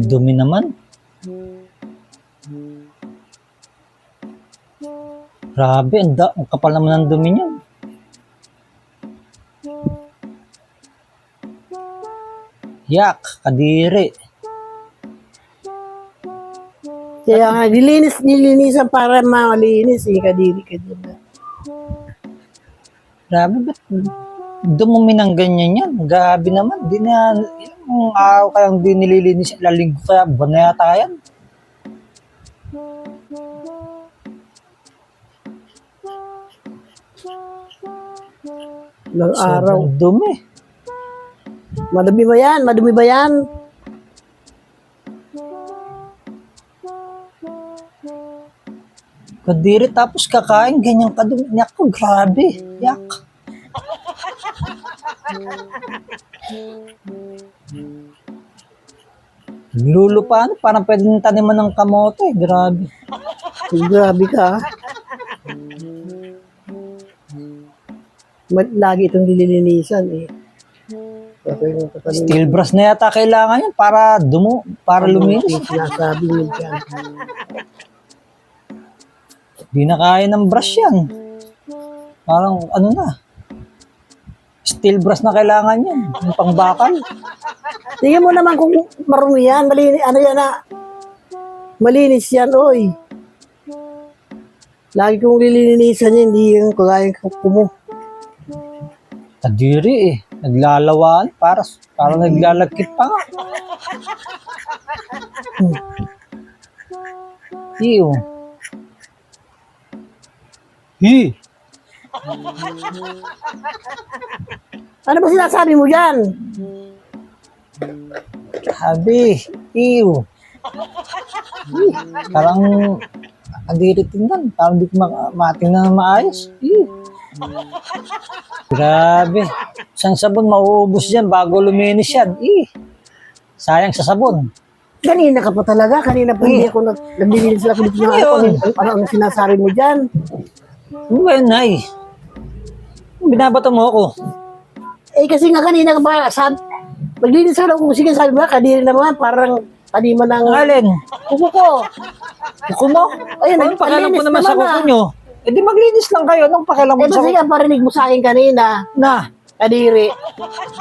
Dumi naman. Grabe, ang kapal naman ng dumi niya. Yak, kadiri. Kaya nga, nilinisan para malinis eh, kadiri ka dyan. Grabe, ba't dumumi ng ganyan yan? Grabe naman, di na, ilang araw kayang di nililinis, ilang linggo kaya, buwan na yata yan. Ilang araw. Sobrang dumi. Madumi ba yan? Madumi ba yan? Kadiri, tapos kakain, ganyan kadumi. Naku, grabe. Yak. Lulupa, parang pwedeng taniman ng kamote. Grabe. Grabe ka. Lagi itong nililinisan eh. Steel brush na yata kailangan yan para luminis. Sinasabi mo dyan. Di na kaya ng brush yan. Parang ano na. Steel brush na kailangan yan. Yung pangbakal. Tingnan mo naman kung marumi yan. Malinis, ano yan na. Malinis yan, oy. Lagi kong lilinisan yan, hindi yung kagaya kumo. Kadiri eh. Naglalawaan. Parang naglalagkit pa nga. Iyo. Hi. Ano ba sinasabi mo dyan? Sabi. Iyo. Parang kadiri tingnan. Parang di ko matingnan na maayos. Iyo. Grabe. Isang sabon mauubos yan bago luminis yan. Sayang sa sabon. Kanina ka pa talaga. Kanina pa hindi ako naglilinis ako dito na ano ang sinasabi mo dyan? Ano ba yun, Nay? Binabato mo ako. Eh kasi nga kanina ka pa, maglinis ako. Sige, sabi mo, kadiri naman, parang taniman ng Alin? kuko ko. Kuko mo? Ayun, Anong pakialam ko nagpalinis naman sa naman kuko nyo? Eh di maglinis lang kayo. Anong pakialam mo Eh sa kasi kuko? nga parinig mo sa akin kanina, Na, kadiri.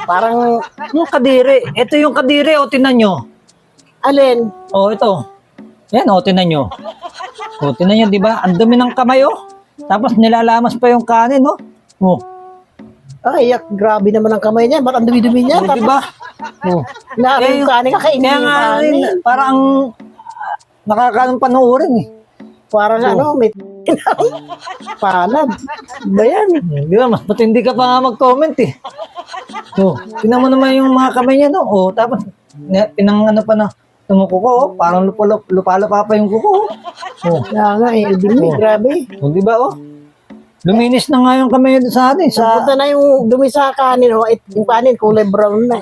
Parang, yung kadiri. Ito yung kadiri, o tinan nyo. alin? O, ito. Yan, o, tinan nyo. O, tinan nyo, di ba? Ang dumi ng kamay, o. Tapos nilalamas pa yung kanin, o. O, Ay, grabe naman ang kamay niya. Ba't ang dumi-dumi niya? di ba? O. Nakakain yung kanin, kakainin Kaya yung nga, kanin. parang nakakaanong panoorin, eh. Parang ano, may palad. Ba yan? Di ba, mas matindi ka pa nga mag-comment, eh. O, tinan mo naman yung mga kamay niya, no? O, tapos, pinang ano pa na, tumuko ko, oh. Parang lupa-lupa pa yung kuko, oh. Kaya nga eh, dumi, grabe. O, di ba, oh? Luminis na nga yung kamay niya sa atin. Punta na yung dumi sa kanin, oh. Yung kanin, kulay brown na.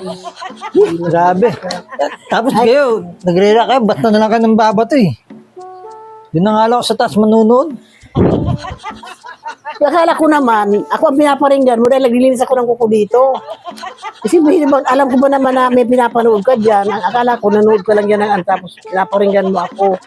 Grabe. Tapos kayo, nagrira kayo, ba't na lang kayo ng babato, eh? Yun na nga lang ako sa taas manunood. Akala ko naman, ako ang pinaparinggan mo dahil naglilinis ako ng kuko dito. Kasi alam ko ba naman na may pinapanood ka dyan. Akala ko nanood ka lang dyan tapos pinaparinggan mo ako.